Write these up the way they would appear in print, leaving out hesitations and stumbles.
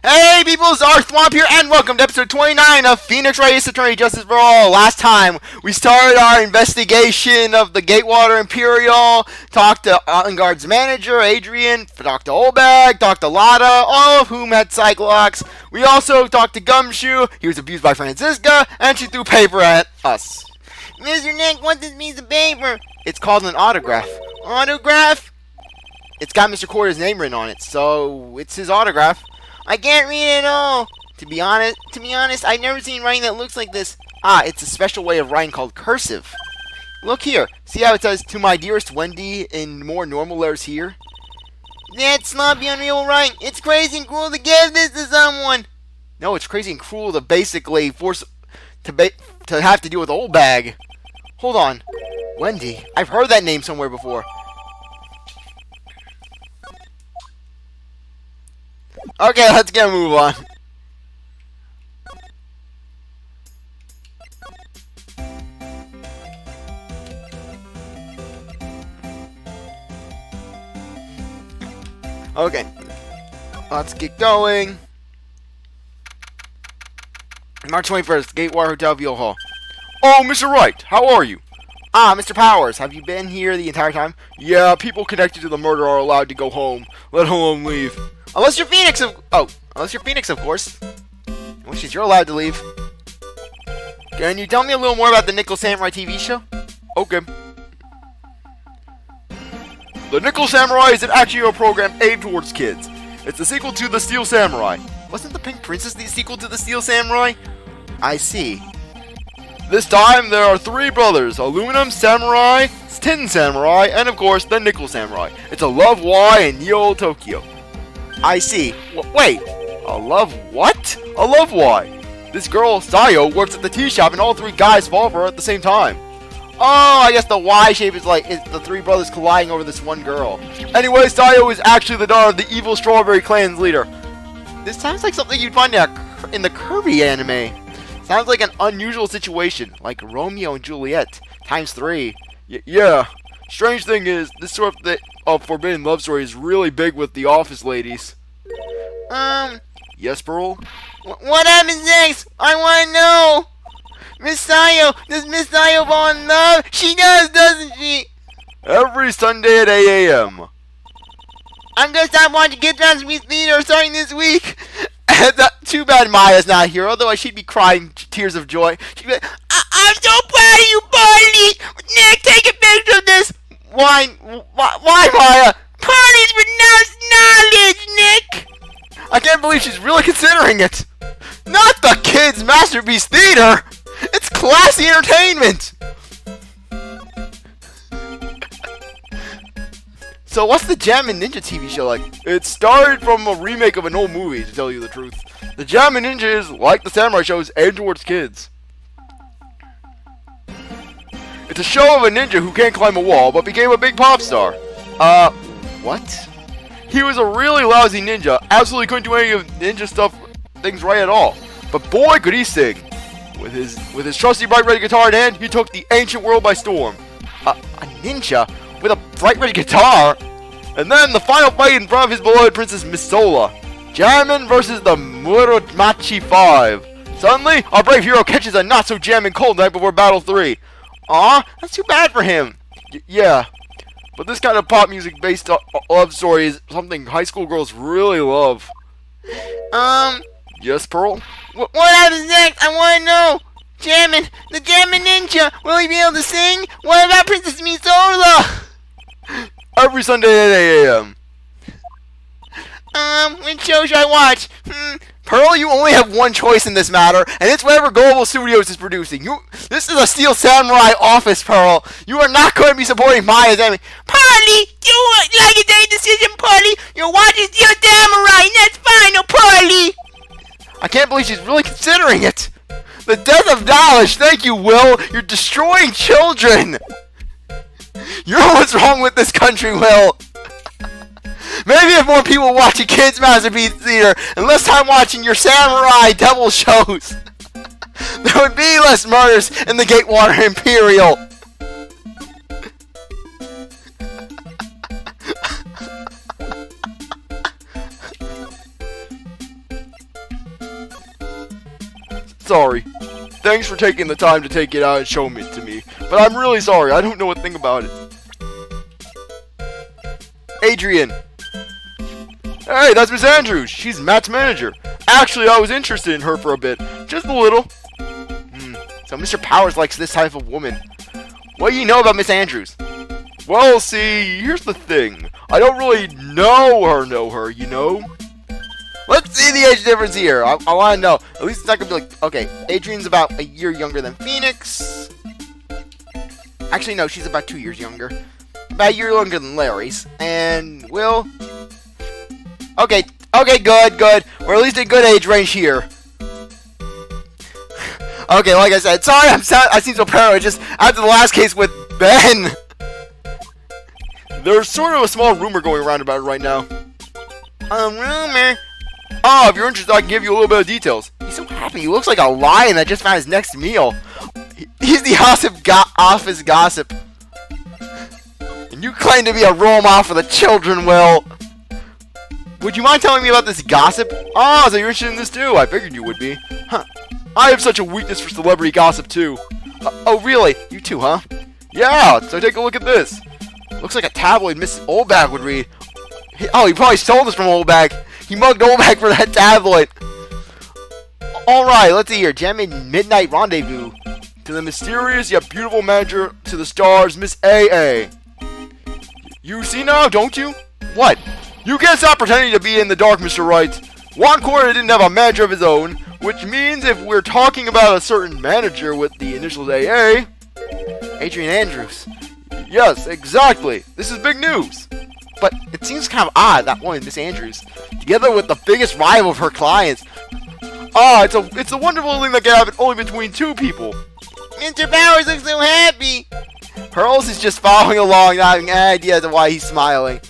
Hey people, CzarThwomp here, and welcome to episode 29 of Phoenix Wright Attorney Justice for All. Last time, we started our investigation of the Gatewater Imperial, talked to Guard's manager, Adrian, talked to Olbag, talked to Lana, all of whom had Cyclox. We also talked to Gumshoe, he was abused by Franziska, and she threw paper at us. Mr. Nick, what does mean the paper? It's called an autograph. Autograph? It's got Mr. Corder's name written on it, so it's his autograph. I can't read it at all. To be honest, I've never seen writing that looks like this. Ah, it's a special way of writing called cursive. Look here. See how it says, "To my dearest Wendy," in more normal letters here? That's sloppy, unreal writing. It's crazy and cruel to give this to someone. No, it's crazy and cruel to basically force to have to deal with old bag. Hold on. Wendy. I've heard that name somewhere before. Okay, let's get a move on. Okay, let's get going. March 21st, Gatewater Hotel, View Hall. Oh, Mr. Wright, how are you? Ah, Mr. Powers, have you been here the entire time? Yeah, people connected to the murder are allowed to go home, let alone leave. Unless you're Phoenix, unless you're Phoenix, of course. In which case, you're allowed to leave. Can you tell me a little more about the Nickel Samurai TV show? Okay. The Nickel Samurai is an action program aimed towards kids. It's the sequel to The Steel Samurai. Wasn't the Pink Princess the sequel to The Steel Samurai? I see. This time, there are three brothers, Aluminum Samurai, Tin Samurai, and of course, the Nickel Samurai. It's a Love Y in Neo Tokyo. I see. Wait, a love what? A love why? This girl, Sayo, works at the tea shop and all three guys fall for her at the same time. Oh, I guess the Y shape is like the three brothers colliding over this one girl. Anyway, Sayo is actually the daughter of the evil Strawberry Clan's leader. This sounds like something you'd find in the Kirby anime. Sounds like an unusual situation, like Romeo and Juliet, ×3. Yeah. Strange thing is, this sort of forbidden love story is really big with the office ladies. Yes, Pearl? What happens next? I want to know! Miss Sayo, does Miss Sayo fall in love? She does, doesn't she? Every Sunday at 8 a.m. I'm gonna stop watching Kids Masterpiece Theater starting this week. Too bad Maya's not here, otherwise she'd be crying tears of joy. She'd be like, I'm so proud of you, Barney! Nick, take a picture of this! Why, Maya? Parties renounce knowledge, Nick! I can't believe she's really considering it! Not the Kids Masterpiece Theater! It's classy entertainment! So what's the Jammin Ninja TV show like? It started from a remake of an old movie, to tell you the truth. The Jammin Ninja is, like the Samurai shows, aimed towards kids. It's a show of a ninja who can't climb a wall, but became a big pop star. What? He was a really lousy ninja, absolutely couldn't do any of ninja things right at all. But boy, could he sing. With his trusty bright red guitar in hand, he took the ancient world by storm. A ninja with a bright red guitar? And then the final fight in front of his beloved princess Misola. Jammin versus the Muromachi 5. Suddenly, our brave hero catches a not-so-jammin' cold night before Battle 3. Aw, that's too bad for him. Yeah, but this kind of pop music-based love story is something high school girls really love. Yes, Pearl? What happens next? I want to know. The Jammin Ninja, will he be able to sing? What about Princess Misola? Every Sunday at 8 a.m. Which show should I watch? Pearl, you only have one choice in this matter, and it's whatever Global Studios is producing. This is a Steel Samurai office, Pearl. You are not going to be supporting Maya's anime. Polly, you like a day decision, Polly. You're watching Steel Samurai, and that's fine, no Polly. I can't believe she's really considering it. The death of knowledge. Thank you, Will. You're destroying children. You're what's wrong with this country, Will. Maybe if more people watch a Kids Masterpiece Theater and less time watching your samurai devil shows, there would be less murders in the Gatewater Imperial. Sorry. Thanks for taking the time to take it out and show it to me. But I'm really sorry. I don't know a thing about it. Adrian. Hey, that's Miss Andrews. She's Matt's manager. Actually, I was interested in her for a bit. Just a little. So Mr. Powers likes this type of woman. What do you know about Miss Andrews? Well, see, here's the thing. I don't really know her, you know? Let's see the age difference here. I want to know. At least it's not going to be like... Okay, Adrian's about a year younger than Phoenix. Actually, no, she's about 2 years younger. About a year younger than Larry's. And Will... Okay, good. We're at least in good age range here. Okay, like I said, sorry, I seem so paranoid just after the last case with Ben. There's sort of a small rumor going around about it right now. A rumor? Oh, if you're interested, I can give you a little bit of details. He's so happy. He looks like a lion that just found his next meal. He's the office gossip. And you claim to be a role model for the children, Will. Would you mind telling me about this gossip? Oh, so you're interested in this too? I figured you would be. Huh. I have such a weakness for celebrity gossip too. Oh, really? You too, huh? Yeah, so take a look at this. Looks like a tabloid Miss Oldbag would read. Oh, he probably stole this from Oldbag. He mugged Oldbag for that tabloid. Alright, let's see here. Jammin Midnight Rendezvous. To the mysterious yet beautiful manager to the stars, Miss A.A. You see now, don't you? What? You can't stop pretending to be in the dark, Mr. Wright. One quarter didn't have a manager of his own, which means if we're talking about a certain manager with the initials AA... Adrian Andrews. Yes, exactly. This is big news. But it seems kind of odd that one, Miss Andrews, together with the biggest rival of her clients. Ah, it's a wonderful thing that can happen only between two people. Mr. Powers looks so happy. Pearls is just following along, not having any idea as to why he's smiling.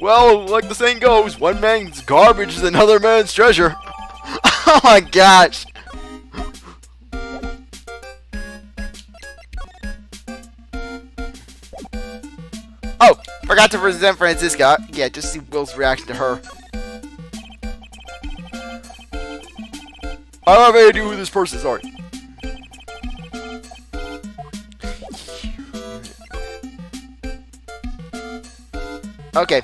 Well, like the saying goes, one man's garbage is another man's treasure. Oh my gosh. Oh, forgot to present Francisca. Yeah, just see Will's reaction to her. I don't have any idea who this person is. Sorry. Okay.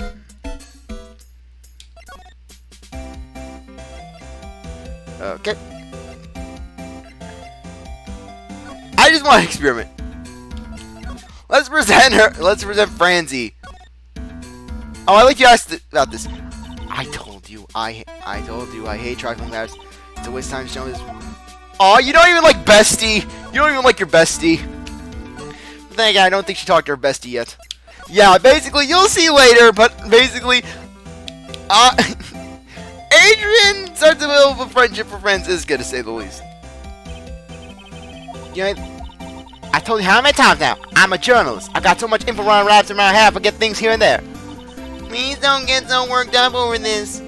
Okay. I just want to experiment. Let's present her. Let's present Franzi. Oh, I like you asked about this. I told you. I told you. I hate trifling matters. It's a waste of time to show this. Oh, you don't even like Bestie. You don't even like your bestie. Then again, I don't think she talked to her bestie yet. Yeah, basically, you'll see later. But basically, Adrian starts to build a friendship for Francisca, to say the least. You know, I told you how many times now. I'm a journalist. I got so much info running wrapped around my head. I forget things here and there. Please don't get so worked up over this.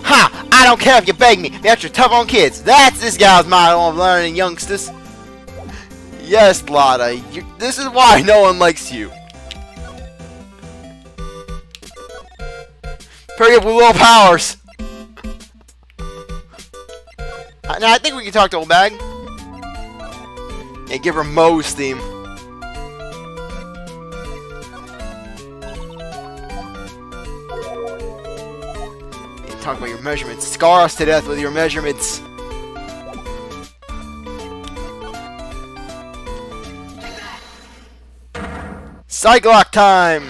Ha! I don't care if you beg me. That's your tough on kids. That's this gal's model of learning, youngsters. Yes, Lana. This is why no one likes you. Hurry up with little powers. Now I think we can talk to Old Bag. Yeah, give her Moe's theme. Yeah, talk about your measurements. Scar us to death with your measurements. Cyclock time!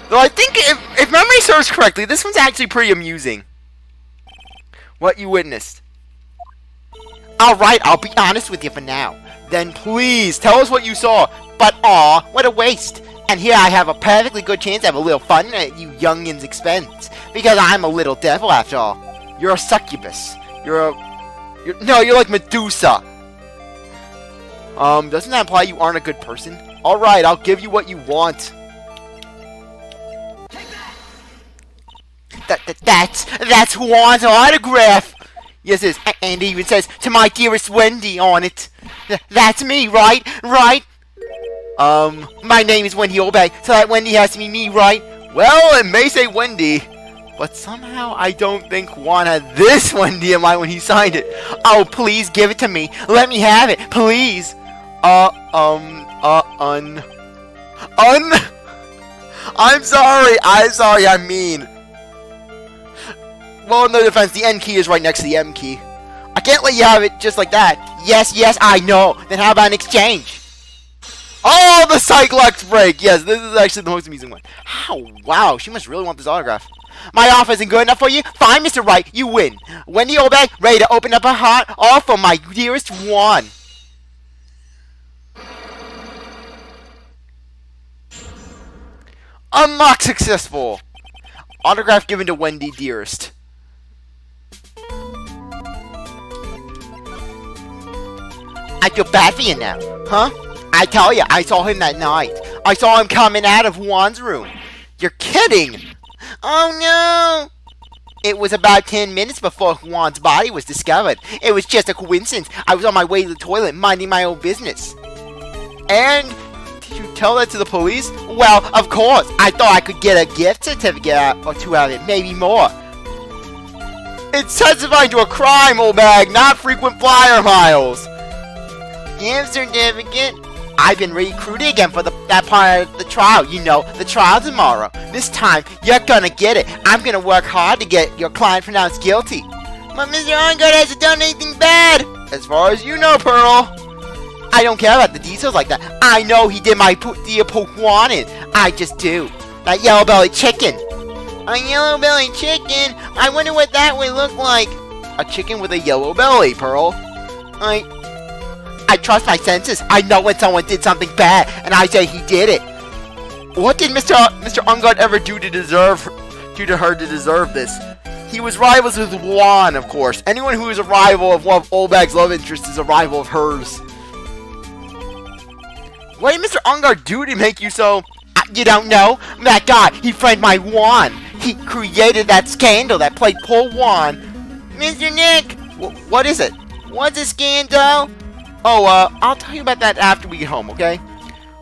Though I think, if memory serves correctly, this one's actually pretty amusing. What you witnessed. Alright, I'll be honest with you for now. Then please, tell us what you saw. But aw, what a waste. And here I have a perfectly good chance to have a little fun at you youngins' expense. Because I'm a little devil after all. You're a succubus. You're like Medusa. Doesn't that imply you aren't a good person? Alright, I'll give you what you want. That's who wants an autograph. Yes, it is. And it even says, to my dearest Wendy on it. That's me, right? Right? My name is Wendy Oldbag, so that Wendy has to be me, right? Well, it may say Wendy. But somehow I don't think Juan had this Wendy in mind when he signed it. Oh, please give it to me. Let me have it, please. Un. I'm sorry, I mean. Well, in no defense, the N key is right next to the M key. I can't let you have it just like that. Yes, I know. Then how about an exchange? Oh, the Cyclops break. Yes, this is actually the most amusing one. How? Wow, she must really want this autograph. My offer isn't good enough for you? Fine, Mr. Wright, you win. Wendy Oldbag, ready to open up her heart, all for my dearest Juan. Unlock successful. Autograph given to Wendy, dearest. I feel bad for you now, huh? I tell you, I saw him that night. I saw him coming out of Juan's room. You're kidding! Oh no! It was about 10 minutes before Juan's body was discovered. It was just a coincidence. I was on my way to the toilet, minding my own business. And did you tell that to the police? Well, of course. I thought I could get a gift certificate or two out of it, maybe more. It's testifying to a crime, old bag, not frequent flyer miles. Gift certificate? I've been recruited again for that part of the trial. You know, the trial tomorrow. This time, you're gonna get it. I'm gonna work hard to get your client pronounced guilty. But Mr. Ongard hasn't done anything bad. As far as you know, Pearl. I don't care about the details like that. I know he did my deal poke Juan in. I just do. That yellow-bellied chicken. A yellow-bellied chicken? I wonder what that would look like. A chicken with a yellow belly, Pearl. I trust my senses. I know when someone did something bad, and I say he did it. What did Mr. Ongard ever do to her to deserve this? He was rivals with Juan, of course. Anyone who is a rival of one of Oldbag's love interests is a rival of hers. What did Mr. Ongard do to make you so... You don't know? That guy, he framed my Juan. He created that scandal that played poor Juan. Mr. Nick! What is it? What's a scandal? Oh, I'll tell you about that after we get home, okay?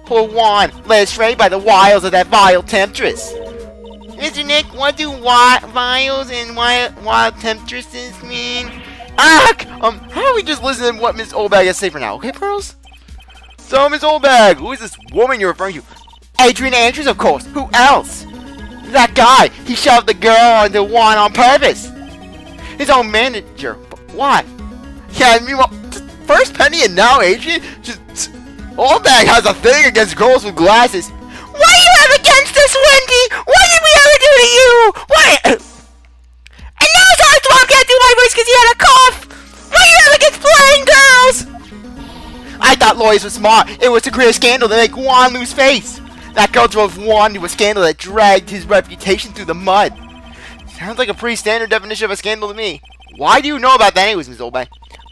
Poor Juan, led astray by the wiles of that vile temptress. Mr. Nick, what do vials and wild temptresses mean? How about we just listen to what Miss Oldbag has to say for now, okay, Pearls? So, Miss Oldbag, who is this woman you're referring to? Adrian Andrews, of course. Who else? That guy. He shoved the girl onto Juan on purpose. His own manager. But why? Yeah, meanwhile... First Penny and now Adrian? Just... Oldbag has a thing against girls with glasses. What do you have against us, Wendy? What did we ever do to you? What? And now CzarThwomp can't do my voice because he had a cough. What do you have against blind girls? I thought lawyers were smart. It was to create a scandal to make Juan lose face. That girl drove Juan to a scandal that dragged his reputation through the mud. Sounds like a pretty standard definition of a scandal to me. Why do you know about that anyways, Ms. Oldbag?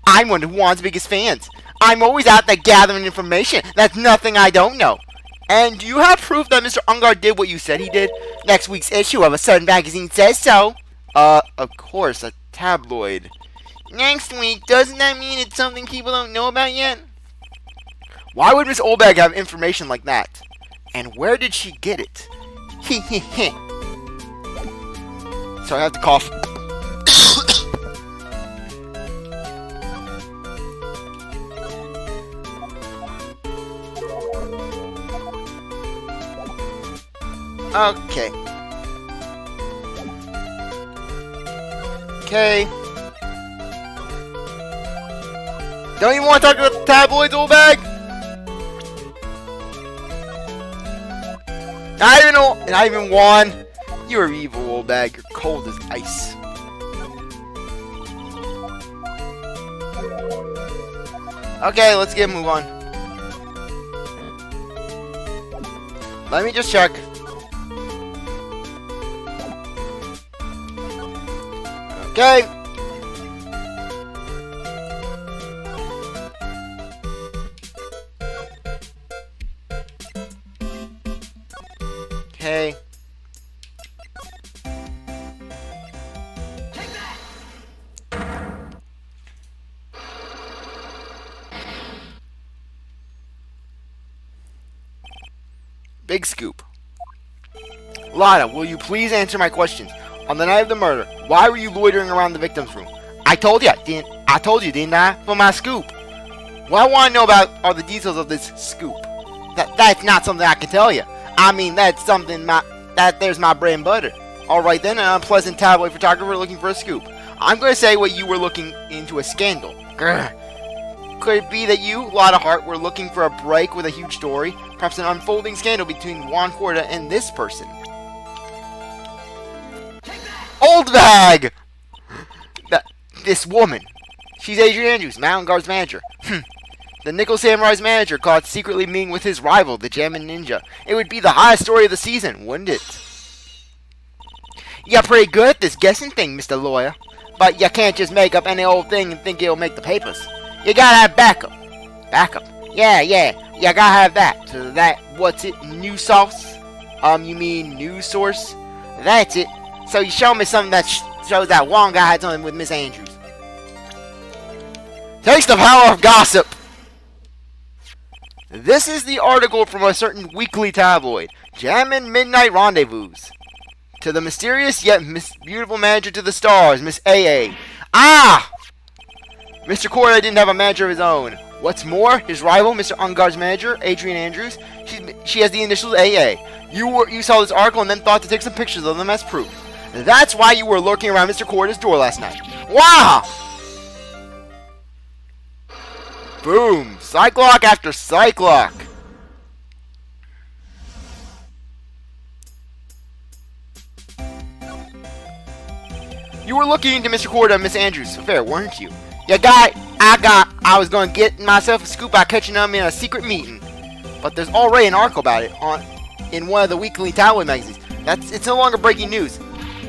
I'm one of Juan's biggest fans. I'm always out there gathering information. That's nothing I don't know. And do you have proof that Mr. Ongard did what you said he did? Next week's issue of a certain magazine says so. Of course, a tabloid. Next week, doesn't that mean it's something people don't know about yet? Why would Miss Oldbag have information like that? And where did she get it? So I have to cough. Okay. Don't even want to talk about the tabloids, Oldbag? Not even one. You're evil, Oldbag. You're cold as ice. Okay, let's get a move on. Let me just check. Okay. Okay. Big scoop. Lana, will you please answer my questions? On the night of the murder, why were you loitering around the victim's room? I told you, didn't I? For my scoop. What I want to know about are the details of this scoop. That's not something I can tell you. I mean, that's something there's my bread and butter. Alright then, an unpleasant tabloid photographer looking for a scoop. I'm going to say what you were looking into a scandal. Grr. Could it be that you, Lana Hart, were looking for a break with a huge story? Perhaps an unfolding scandal between Juan Corda and this person? Old bag! This woman. She's Adrian Andrews, Mountain Guard's manager. The Nickel Samurai's manager caught secretly meeting with his rival, the Jammin Ninja. It would be the highest story of the season, wouldn't it? You're pretty good at this guessing thing, Mr. Lawyer. But you can't just make up any old thing and think it'll make the papers. You gotta have backup. Backup? Yeah, you gotta have that. So that, what's it, news sauce? You mean news source? That's it. So you show me something that shows that one guy had something with Miss Andrews. Takes the power of gossip. This is the article from a certain weekly tabloid, Jammin Midnight Rendezvous. To the mysterious yet beautiful manager to the stars, Miss AA. Ah! Mr. Corda didn't have a manager of his own. What's more, his rival, Mr. Ungar's manager, Adrian Andrews, she has the initials AA. You saw this article and then thought to take some pictures of them as proof. That's why you were lurking around Mr. Corda's door last night. Wow! Boom! Cyclock after Cyclock! You were looking into Mr. Corda and Miss Andrews' affair, weren't you? I was going to get myself a scoop by catching them in a secret meeting. But there's already an article about it in one of the weekly tabloid magazines. It's no longer breaking news.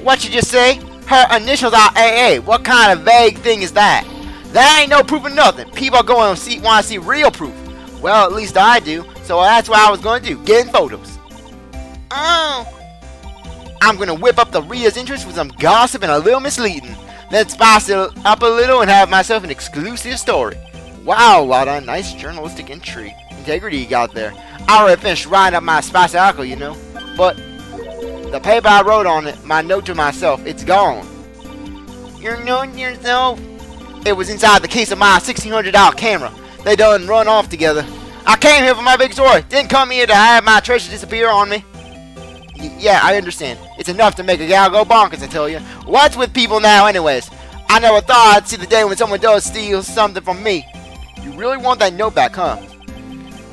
What you just say? Her initials are AA. What kind of vague thing is that? That ain't no proof of nothing. People are going to want to see real proof. Well, at least I do. So that's what I was going to do. Getting photos. Oh. I'm going to whip up the reader's interest with some gossip and a little misleading. Then spice it up a little and have myself an exclusive story. Wow, Lana. Nice journalistic integrity you got there. I already finished writing up my spicy article, you know. But the paper I wrote on it, my note to myself, it's gone. Your note to yourself? It was inside the case of my $1,600 camera. They done run off together. I came here for my big story. Didn't come here to have my treasure disappear on me. Yeah, I understand. It's enough to make a gal go bonkers, I tell you. What's with people now, anyways? I never thought I'd see the day when someone does steal something from me. You really want that note back, huh?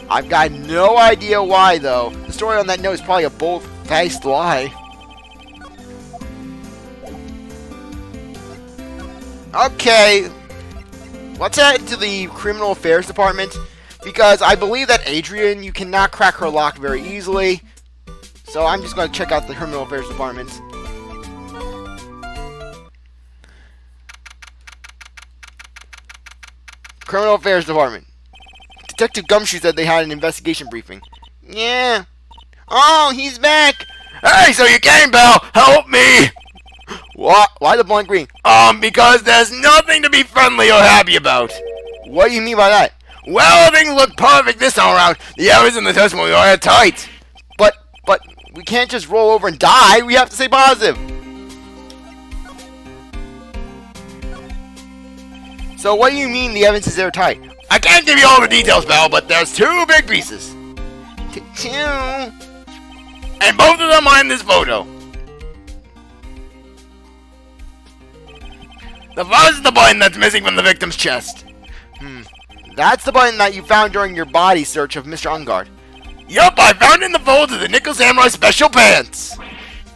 I've got no idea why, though. The story on that note is probably a bold-faced lie. Okay. Let's head to the Criminal Affairs Department. Because I believe that Adrian, you cannot crack her lock very easily. So I'm just going to check out the Criminal Affairs Department. Criminal Affairs Department. Detective Gumshoe said they had an investigation briefing. Yeah. Oh, he's back. Hey, so you came, pal. Help me. What? Why the blunt green? Because there's nothing to be friendly or happy about. What do you mean by that? Well, things look perfect this time around. The evidence and the testimony are tight. But we can't just roll over and die. We have to stay positive. So what do you mean the evidence is airtight? I can't give you all the details, pal, but there's two big pieces. Two? And both of them are in this photo. The first is the button that's missing from the victim's chest. That's the button that you found during your body search of Mr. Ungard. Yup, I found it in the folds of the Nickel Samurai special pants.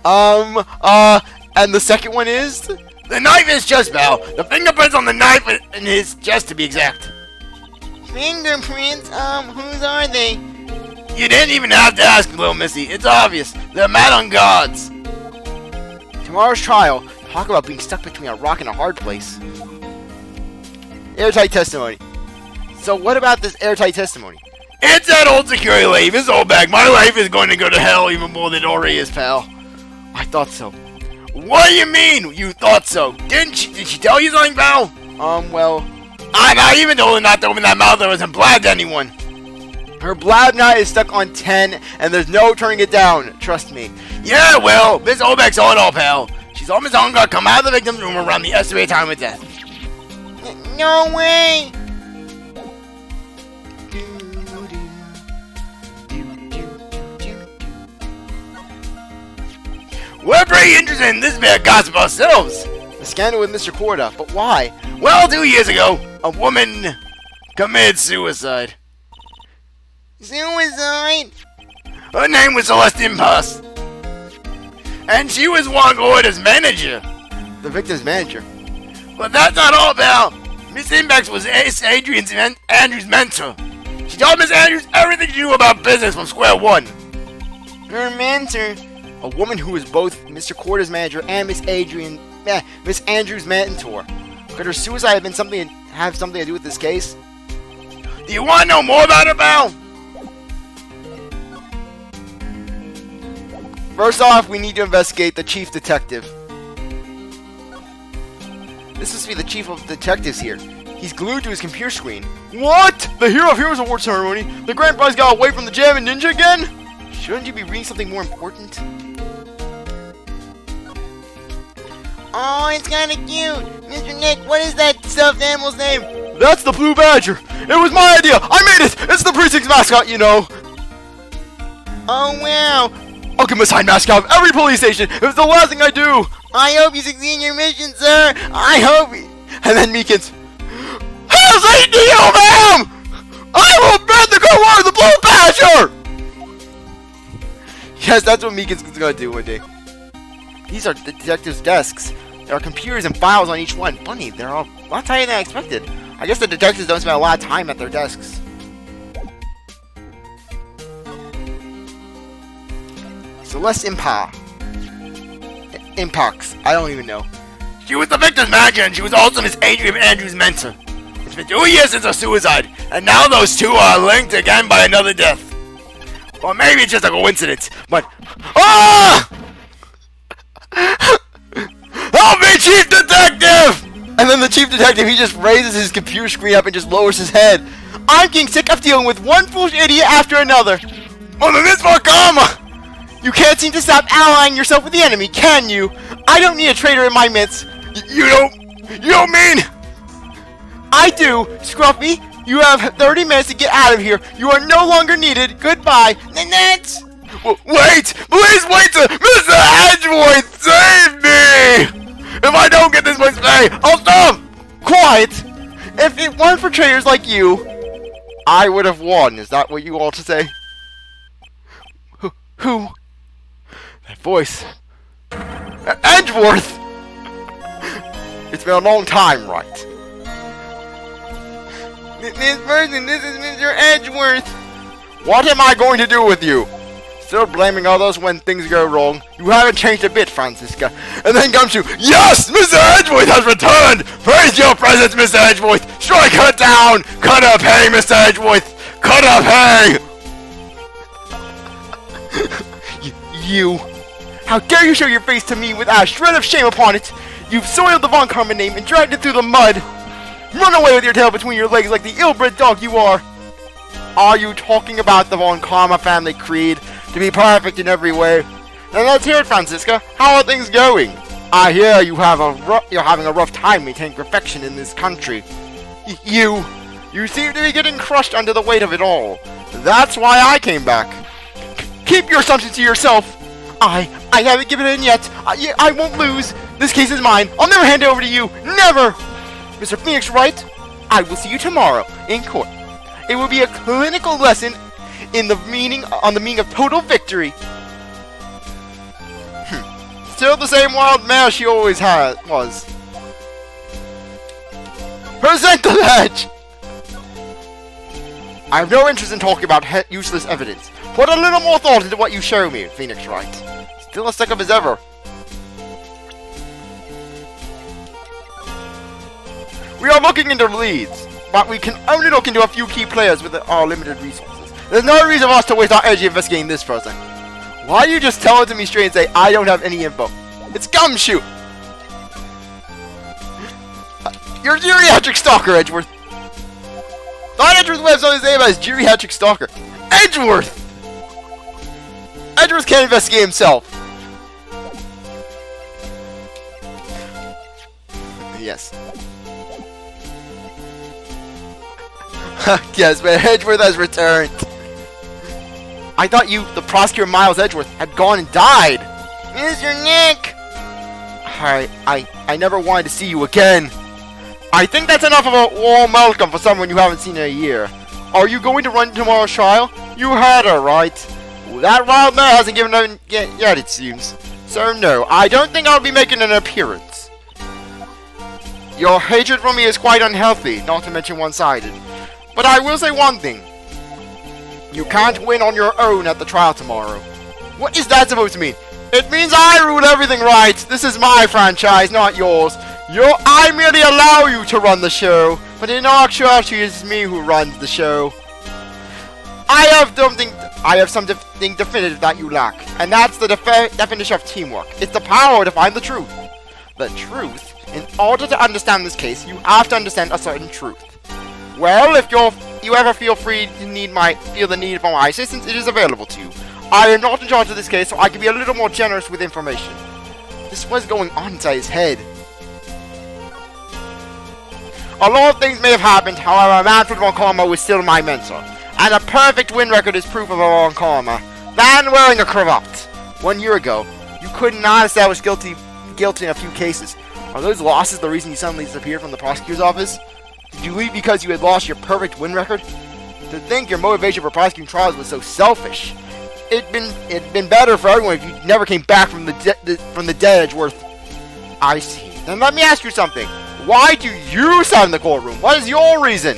And the second one is? The knife is just, pal. The fingerprints on the knife in his chest, to be exact. Fingerprints? Whose are they? You didn't even have to ask, little missy. It's obvious. They're Madame God's. Tomorrow's trial. Talk about being stuck between a rock and a hard place. Airtight testimony. So what about this airtight testimony? It's that old security lady, Miss Oldbag. My life is going to go to hell even more than it already is, pal. I thought so. What do you mean, you thought so? Did she tell you something, pal? Well... I even told her not to open that mouth that wasn't blab to anyone. Her blab knot is stuck on 10, and there's no turning it down. Trust me. Yeah, well, Miss Oldbag saw it all, pal. She's She saw Miss Ongar come out of the victim's room around the estimated time of death. No way! We're pretty interested in this bit of gossip ourselves. The scandal with Mr. Corda, but why? Well, 2 years ago, a woman committed suicide. Suicide? Her name was Celestine Puss. And she was Juan Corda's manager. The victim's manager. But that's not all, pal. Miss Imbex was Andrew's mentor. She taught Miss Andrews everything she knew about business from square one. Her mentor? A woman who was both Mr. Corda's manager and Miss Andrews' mentor. Could her suicide have something to do with this case? Do you want to know more about her, pal? First off, we need to investigate the chief detective. This must be the chief of detectives here. He's glued to his computer screen. What? The Hero of Heroes Award ceremony? The grand prize got away from the Jammin Ninja again? Shouldn't you be reading something more important? Oh, it's kinda cute! Mr. Nick, what is that stuffed animal's name? That's the Blue Badger! It was my idea! I made it! It's the precinct's mascot, you know! Oh, wow! I'll give him a signed mascot of every police station! It was the last thing I do! I hope you succeed in your mission, sir! I hope... And then Meekins... Hell's 8 to you, ma'am! I will bend the good word of the Blue Badger! Yes, that's what Meekins is gonna do one day. These are the detectives' desks. There are computers and files on each one. Funny, they're all a lot tighter than I expected. I guess the detectives don't spend a lot of time at their desks. Celeste Impax. I don't even know. She was the victim's manager and she was also Miss Andrews' mentor. It's been 2 years since her suicide, and now those two are linked again by another death. Or maybe it's just a coincidence, but... Ah! Help me, Chief Detective! And then the Chief Detective, he just raises his computer screen up and just lowers his head. I'm getting sick of dealing with one foolish idiot after another. On the Mitzvah Karma! You can't seem to stop allying yourself with the enemy, can you? I don't need a traitor in my midst. You don't mean... I do, Scruffy. You have 30 minutes to get out of here. You are no longer needed. Goodbye. Nanette! Wait! Please wait to... Mr. Edgeworth, save me! If I don't get this much pay, I'll stop! Quiet! If it weren't for traitors like you, I would have won. Is that what you all to say? Who? That voice. Edgeworth! It's been a long time, Wright. This person, this is Mr. Edgeworth. What am I going to do with you? Still blaming others when things go wrong. You haven't changed a bit, Franziska. And then comes to, yes, Mr. Edgeworth has returned. Praise your presence, Mr. Edgeworth. Strike her down. Cut her pay, Mr. Edgeworth. Cut her pay. You. How dare you show your face to me without a shred of shame upon it. You've soiled the Von Karma name and dragged it through the mud. Run away with your tail between your legs like the ill-bred dog you are. Are you talking about the Von Karma family creed to be perfect in every way? Then let's hear it, Franziska. How are things going? I hear you're having a rough time maintaining perfection in this country. You seem to be getting crushed under the weight of it all. That's why I came back. Keep your assumptions to yourself. I haven't given in yet. I won't lose. This case is mine. I'll never hand it over to you. Never. Mr. Phoenix Wright, I will see you tomorrow in court. It will be a clinical lesson on the meaning of total victory. Still the same wild mare she always was. Present the badge! I have no interest in talking about useless evidence. Put a little more thought into what you show me, Phoenix Wright. Still as sick of as ever. We are looking into leads, but we can only look into a few key players with our limited resources. There's no reason for us to waste our energy investigating this person. Why do you just tell it to me straight and say, I don't have any info? It's gumshoe! You're a geriatric stalker, Edgeworth! Not Edgeworth Webb's on his name as geriatric stalker. Edgeworth! Edgeworth can't investigate himself. Yes. Yes, but Edgeworth has returned. I thought you, the prosecutor Miles Edgeworth, had gone and died. Mr. Nick! I never wanted to see you again. I think that's enough of a warm welcome for someone you haven't seen in a year. Are you going to run tomorrow's trial? You heard her, right? That wild mare hasn't given up yet, it seems. So no, I don't think I'll be making an appearance. Your hatred for me is quite unhealthy, not to mention one-sided. But I will say one thing. You can't win on your own at the trial tomorrow. What is that supposed to mean? It means I rule everything, right? This is my franchise, not yours. I merely allow you to run the show, but in actuality, it's me who runs the show. I have something definitive that you lack, and that's the definition of teamwork. It's the power to find the truth. The truth? In order to understand this case, you have to understand a certain truth. Well, if you ever feel free to feel the need for my assistance, it is available to you. I am not in charge of this case, so I can be a little more generous with information. This was going on inside his head. A lot of things may have happened, however, Manfred von Karma was still my mentor. And a perfect win record is proof of a von Karma. Man wearing a cravat. 1 year ago, you could not establish guilt in a few cases. Are those losses the reason you suddenly disappeared from the prosecutor's office? Did you leave because you had lost your perfect win record? To think your motivation for prosecuting trials was so selfish. It'd been better for everyone if you never came back from the dead, Edgeworth. I see. Then let me ask you something. Why do you sit in the courtroom? What is your reason?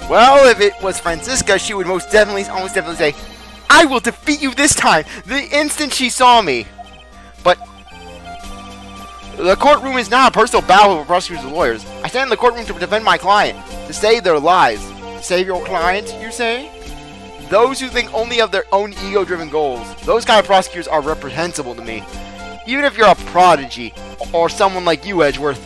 Well, if it was Franziska, she would almost definitely say, I will defeat you this time, the instant she saw me. But the courtroom is not a personal battle for prosecutors and lawyers. I stand in the courtroom to defend my client, to save their lives. To save your client, you say? Those who think only of their own ego-driven goals, those kind of prosecutors are reprehensible to me. Even if you're a prodigy, or someone like you, Edgeworth.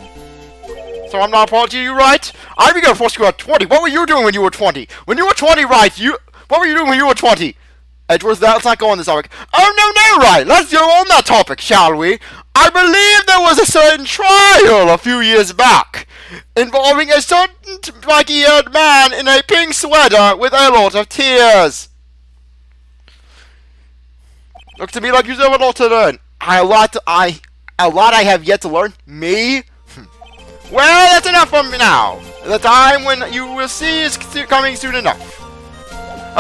So I'm not a prodigy, you right? I began a prosecutor at 20. What were you doing when you were 20? When you were 20, right? What were you doing when you were 20? Edgeworth, let's not go on this topic. Oh, no, right. Let's go on that topic, shall we? I believe there was a certain trial a few years back involving a certain spiky-haired man in a pink sweater with a lot of tears. Looks to me like you have a lot to learn. A lot I have yet to learn. Me? Well, that's enough from now. The time when you will see is coming soon enough.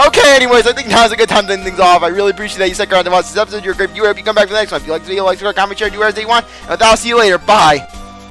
Okay, anyways, I think now's a good time to end things off. I really appreciate that you stuck around to watch this episode. You're a great viewer. If you come back for the next one, if you like the video, like, subscribe, comment, share, do whatever you want. And with that, I'll see you later. Bye.